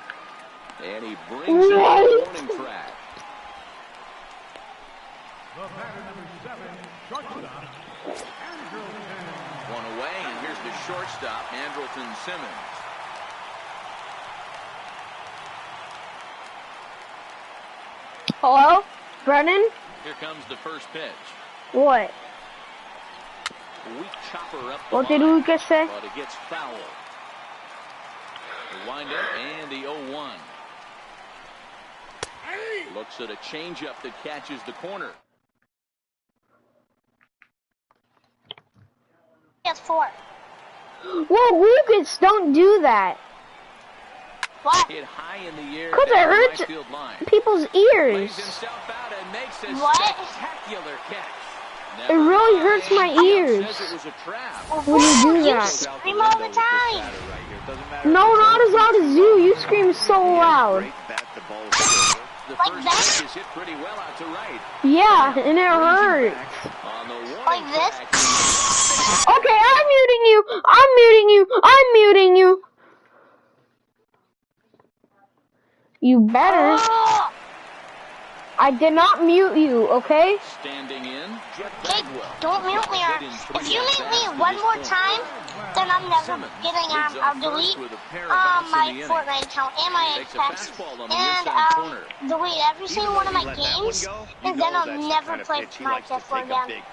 and he brings in the warning track. The batter, number 7, shortstop, Andrelton. One away, and here's the shortstop, Andrelton Simmons. Hello? Brennan? Here comes the first pitch. What? Weak chopper up. What did Lucas say? But it gets foul. The windup and the 0-1. Looks at a changeup that catches the corner. PS4. Whoa, Lucas, don't do that. What? Hit high in the air. Because it hurts people's ears. What? Spectacular catch. It really hurts my ears when you do You that. scream all the time. No, not as loud as you. You scream so loud. Like that? Is hit pretty well out to right. Yeah, and it hurts. Like this? Okay, I'm muting you. I'm muting you. I'm muting you. You better. Oh. I did not mute you, okay? Standing in. Hey, don't mute me. If you mute me one more time, then I'm never getting I'll delete my Fortnite account and my Xbox and delete every single one of my games, and then I'll never play my PS4 again.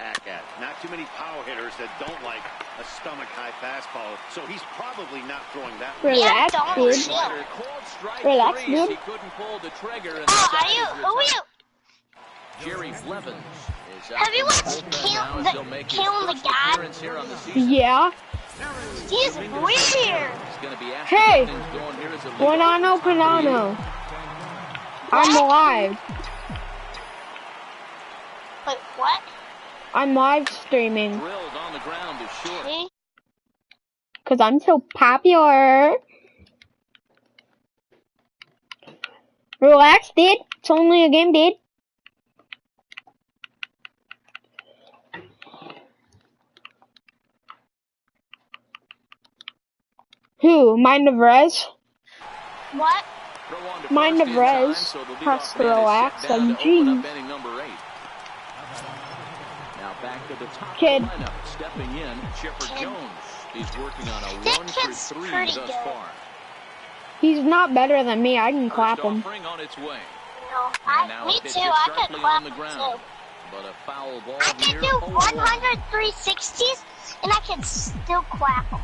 Not too many power hitters that don't like a stomach-high fastball, so he's probably not throwing that one. Relax, dude. Relax, dude. He couldn't pull the trigger. Oh, are you? Who are you? Jerry Blevins is Have you watched Kill the God? Yeah. He's weird. Hey, Banano Panano. I'm alive. Wait, what? I'm live streaming. Drilled on the ground is short. See? Cause I'm so popular. Relax, dude. It's only a game, dude. Who? Mind of Res? What? Mind of Res. Has to relax. I'm jeez. Now back to the top Kid. lineup. Stepping in, Chipper Jones. He's working on a That 1 kid's for 3 pretty thus good. far. He's not better than me. I can clap First him. offering on its way. No, Now me a pitch too. hit I could sharply clap on the him ground. too. But a foul ball I can here. do 0-1. 100 360s, and I can still clap him.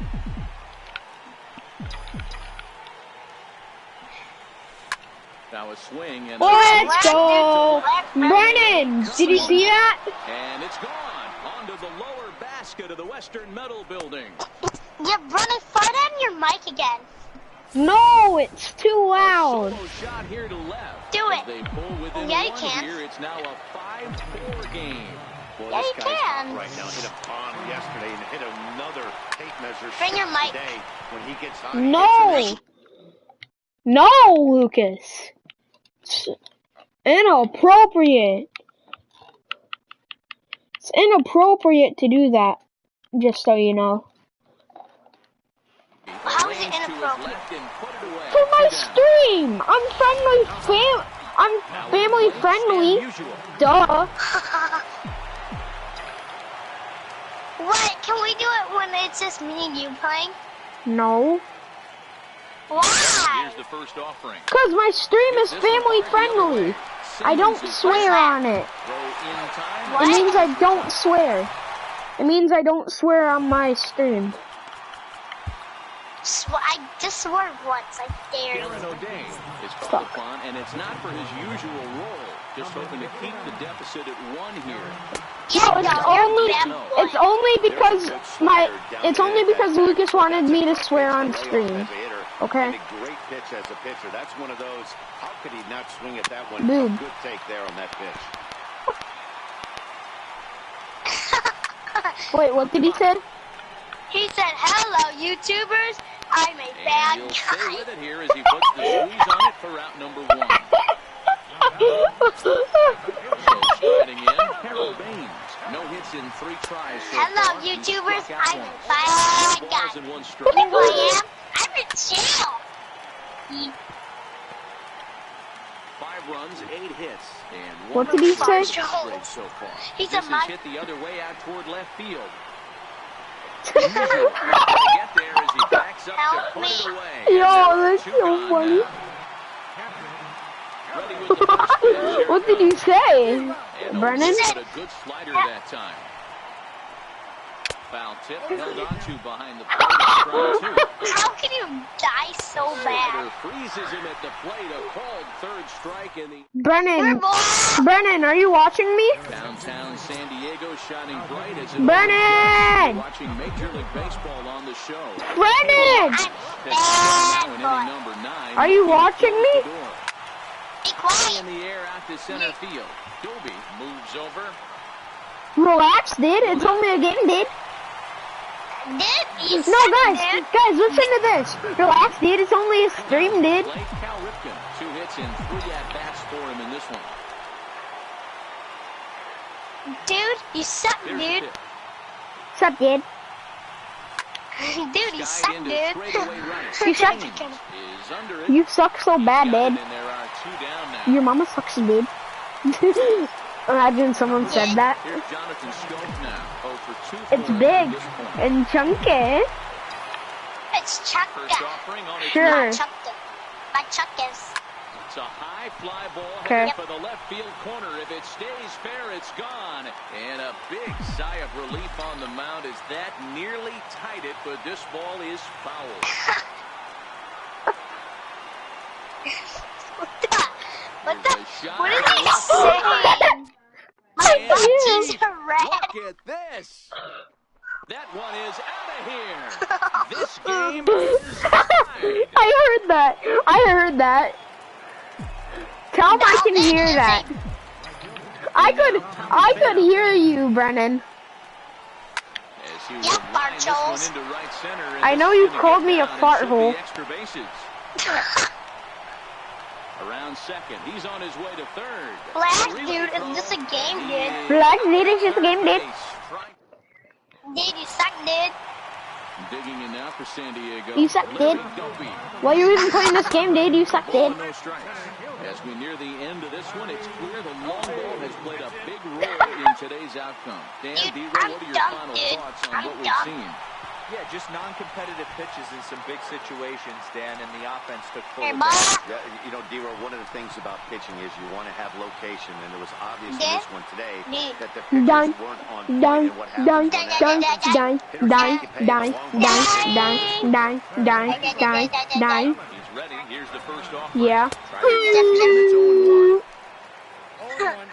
Now a swing and Let's go! Brennan! Did you see that? And it's gone onto the lower basket of the Western Metal Building. You're running fart on your mic again. No, it's too loud. Solo shot here to left. Do As it. they pull within Yeah, you one can. here. It's now a 5-4 game. Boy, Yeah, this you guy's hot can. right now. Hit a bomb yesterday and hit another tape measure Bring your mic. today. When he gets hot, No! No, Lucas. It's inappropriate. It's inappropriate to do that, just so you know. How is it inappropriate? For my stream! I'm family friendly. Duh. What? Can we do it when it's just me and you playing? No. Why? Here's the first offering. Cause my stream is family friendly. I don't swear on it. It means I don't swear. It means I don't swear on my stream. I just swore once. I dare you. Is called upon, and it's not for his usual role. Just hoping to keep the deficit at 1 here. No, it's only because Lucas wanted me to swear on stream. Okay. Great pitch as a pitcher. That's one of those. How could he not swing at that one? Dude. Good take there on that pitch. Wait, what did he say? He said, "Hello, YouTubers. I'm a bad He'll guy." stay with it here as he puts the squeeze on it for route number 1. So starting in, Harold Baines. No hits in 3 tries so Hello, far. YouTubers. He's struck out I'm a once. bad 4 guy. balls and 1 You strike. know who I am? I'm in jail. 5 runs, 8 hits, and What did he say? so far. He's This a is mud. hit the other way out toward left field. Get there as he backs up to Help put me. it away. Yo, And there are that's 2 so gone funny. now. Ready with the first pitch. Here What did it he comes. say? And Brennan? Olsen with a good slider that time. Foul tip held on to behind the plate. Strike 2. How can you die so bad? Slider freezes him at the plate. A called 3rd strike in the Brennan, We're Brennan, are you watching me? downtown San Diego, shining bright as it Brennan! watching Major League Baseball on the show. Brennan! I'm Pitch now in bad. inning number 9. Are you watching me? Be High quiet. in the air out to center field. Doby moves over. Relax, dude. It's only a game, dude. You No, suck, guys, dude. listen to this. Relax, dude. It's only a stream, dude. Plate, Cal Ripken. 2 hits and 3 at-bats for him in this one. Dude, you suck, There's the dude. pitch. What's up, dude? Dude, you Skied suck, into dude. straightaway right. You suck. Is under it. You suck so bad, Got it, dude. and there are 2 down now. Your mama sucks, dude. Imagine someone said that. Here's Jonathan Schoaf now. 0 for 2 It's for him big at this point. and chunky. It's Chuck. First offering on its Sure. way. Chuck. My Chuck is. It's a high fly ball Okay. headed for the left field corner. If it stays fair, it's gone. And a big sigh of relief on the mound as that nearly tied it, but this ball is foul. What the? There's a shot What is to he left saying? My And butt cheeks are red. Look at this. That one is out of here. This game is tied. I heard that. Tell him I can hear that. I could hear you, Brennan. As he Yep, will line this one Bartels. into right center, and I this know is you gonna called get me a down, and fart so the hole. extra bases. Around second, he's on his way to third. Relax, The relay dude. throw It's just a game, dude. is Relax, dude. It's just a game, dude. a strike. Dude, you suck, dude. Digging in now for San Diego. You suck, Larry dude. Doby. Why you even playing this game, dude? You suck, Ball dude. and no strikes. As we near the end of this one, it's clear the long ball has played a big role in today's outcome. Dan, Dude, D-Roy, I'm what are your dumb, final dude. thoughts on I'm what we've dumb. seen? Yeah, just non-competitive pitches in some big situations, Dan, and the offense took full Hey, advantage. boy. Yeah, you know, D-Roy, one of the things about pitching is you want to have location, and it was obvious in Dad? this one today Dad. that the pitchers Done. weren't on point. Done, And what happens done, when that done, happens? done, done, done, done, done, done, done. He's ready. Here's the first offer. Yeah. Try to get it, and it's 0-1.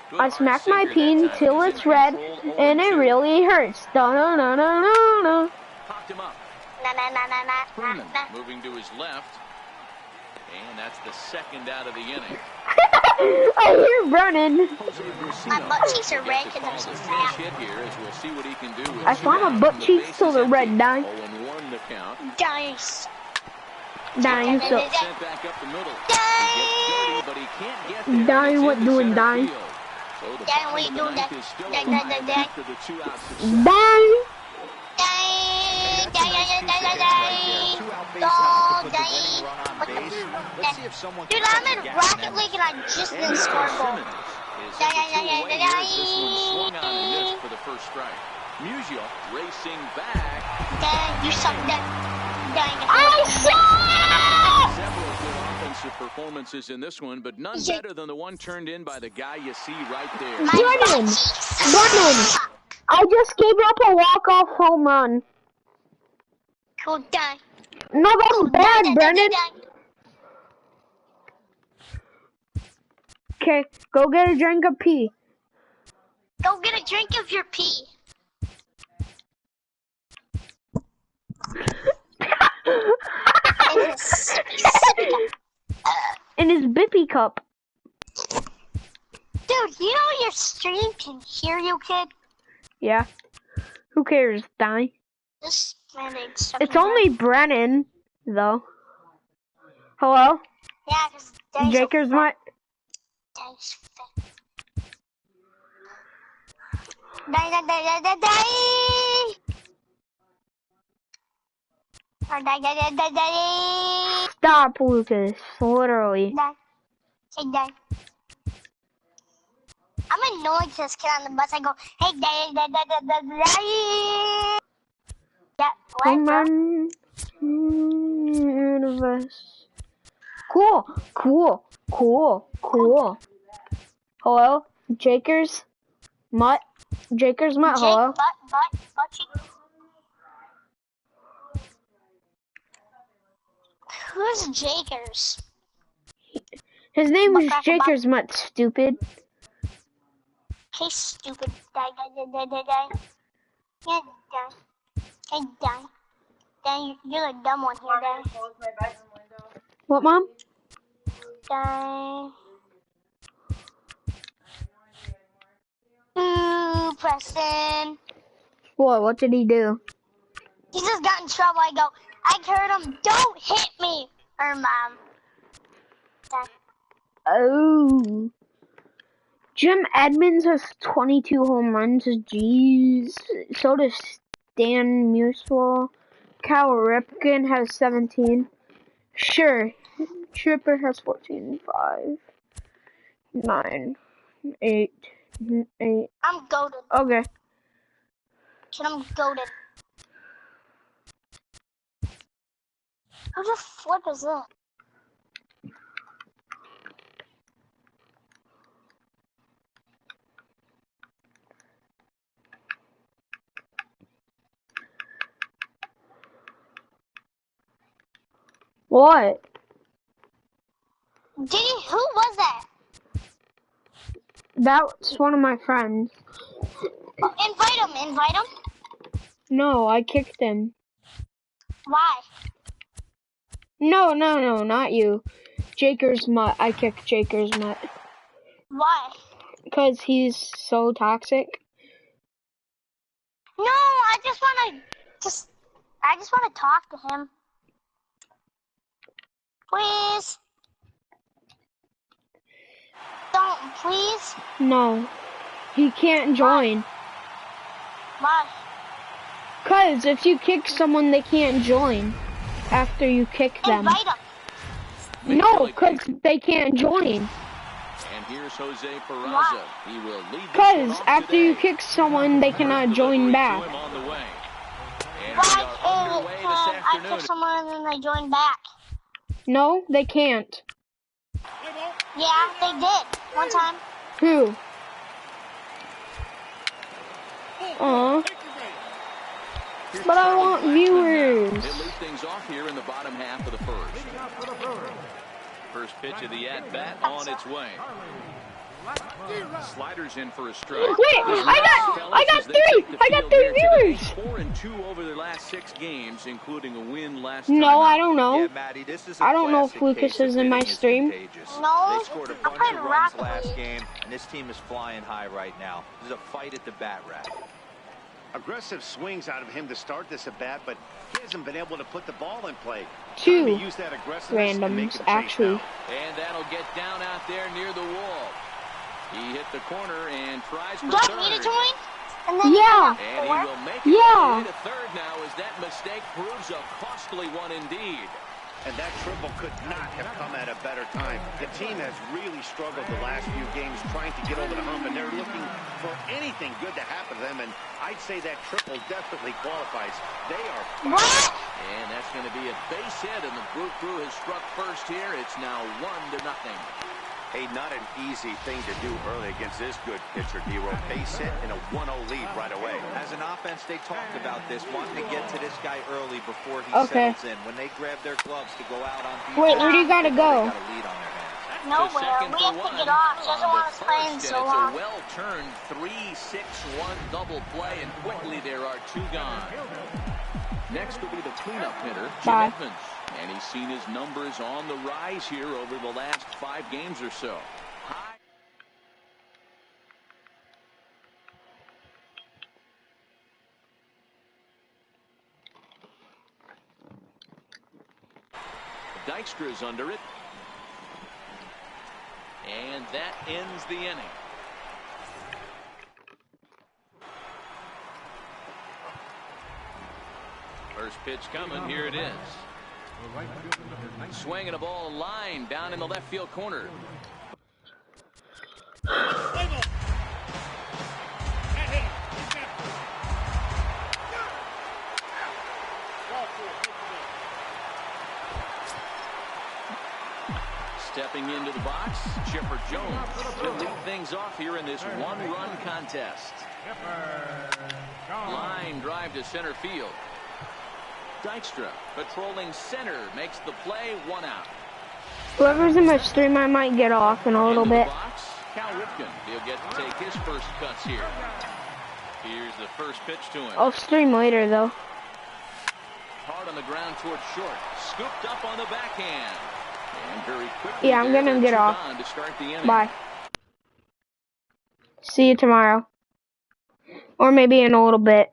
Good I smack hard my sinker peen that time. till He's it's in red, control, and it 0-2. really hurts. Da-na-na-na-na-na. Popped him up. Na na na na na Freeman na. moving to his left. And that's the second out of the inning. I hear running. Jose Brusino My butt cheeks are red gets the because call I'm to so finish fat. hit here as we'll see what he can do with I two saw my down butt from the cheeks bases till the red empty. dye. 0-1 the count. Dice. Dying so. Sent back up the middle. He gets dirty, but he can't get there. Dying It's what into doing center dying? field. So the Dang, what you doing? Dang, dang, dang. after the 2 out success. Bang! Dang, dang, dang, dang, dang, dang. Oh, dang. Dude, I'm in Rocket League and I just didn't score a goal. Dang, dang, dang, dang, dang. For the first strike. Musial racing back. Dang, you suck, dang. Dang. I suck! Several good offensive performances in this one, but none better than the one turned in by the guy you see right there. Brennan! I just gave up a walk-off home run. Cool, dang. No, that's bad, Brennan. Okay, go get a drink of pee. Go get a drink of your pee. In his bippy cup. Dude, you know your stream can hear you, kid? Yeah. Who cares, Donnie? This man ain't stuck It's in only Brennan, though. Hello? Yeah, because Daddy's Jakers might. Daddy's fit. Daddy. Stop, Lucas. Literally. Hey, Dad. I'm annoyed to this kid on the bus. I go, hey, Daddy. Yeah, Home what? run. Universe. Cool. Hello? Jakers? Mutt? Jakers Mutt, hello? Butt cheek. Who's Jakers? His name was Jakers Mutt, stupid. Hey, stupid. Die. Yeah, die. Hey, die. Die, you're the dumb one here, die. What, Mom? Die. Ooh, Preston. What did he do? He just got in trouble. I heard him, don't hit me. Or Mom. Die. Oh. Jim Edmonds has 22 home runs. Jeez. So does Stan Musial. Cal Ripken has 17. Sure. Tripper has 14. 5. 9. 8. 8. I'm goated. Okay. Kid, I'm goated. Who the flip is it? What? Who was that? That's one of my friends. Oh, invite him. No, I kicked him. Why? No, not you. Jakers Mutt. I kicked Jakers Mutt. Why? Because he's so toxic. No, I just want to talk to him. Please. Don't, please. No. He can't join. Why? Because if you kick someone, they can't join after you kick them. Invite him. No, because they can't join. And here's Jose Peraza. He will lead this Because one off after today. you kick someone, they cannot join back. Why? I kicked someone and then they joined back. No, they can't. Yeah, they did. One time. Who? Aw. But I want viewers. It leads things off here in the bottom half of the first. First pitch of the at-bat on its way. Sliders in for a strike. Wait, I got three. I got three viewers. 4-2 over their last 6 games, including a win last time. No, I don't know. Yeah, Maddie, this is a I don't know if classic Lucas case of is in my hitting is stream. contagious. No, They scored a I'm bunch playing of runs Rocket last League. game, and this team is flying high right now. There's a fight at the bat rack. Aggressive swings out of him to start this at bat, but he hasn't been able to put the ball in play. Two Time to use that aggressiveness and make randoms, him chase actually. now. And that'll get down out there near the wall. He hit the corner and tries for Do I third. need to join? And then Yeah. And he will make it all the way to third now as that mistake proves a costly one indeed. And that triple could not have come at a better time. The team has really struggled the last few games trying to get over the hump, and they're looking for anything good to happen to them, and I'd say that triple definitely qualifies. They are... What? And that's going to be a base hit, and the Brew Crew has struck first here. It's now 1-0. Hey, not an easy thing to do early against this good pitcher, D-Roll. Base hit and a 1-0 lead right away. As an offense, they talked about this, wanting to get to this guy early before he settles in. When they grab their gloves to go out on defense, Wait, where do you gotta go? they got a lead on their hands. Nowhere. We have to get off. He doesn't want us playing so long. It's a well-turned 3-6-1 double play, and quickly there are 2 gone. Next will be the cleanup hitter, Jim Edmonds. And he's seen his numbers on the rise here over the last 5 games or so. Dykstra's under it. And that ends the inning. First pitch coming. Here it is. Swinging a ball line down in the left field corner. Stepping into the box, Chipper Jones will lead things off here in this one-run contest. Line drive to center field. Dykstra patrolling center makes the play, 1 out. Whoever's in my stream, I might get off in a little bit. Box, Cal Ripken, he'll get to take his first cuts here. Here's the first pitch to him. I'll stream later though. Hard on the ground towards short. Scooped up on the backhand. And very quickly, Yeah, I'm gonna get off. To start the inning. Bye. See you tomorrow. Or maybe in a little bit.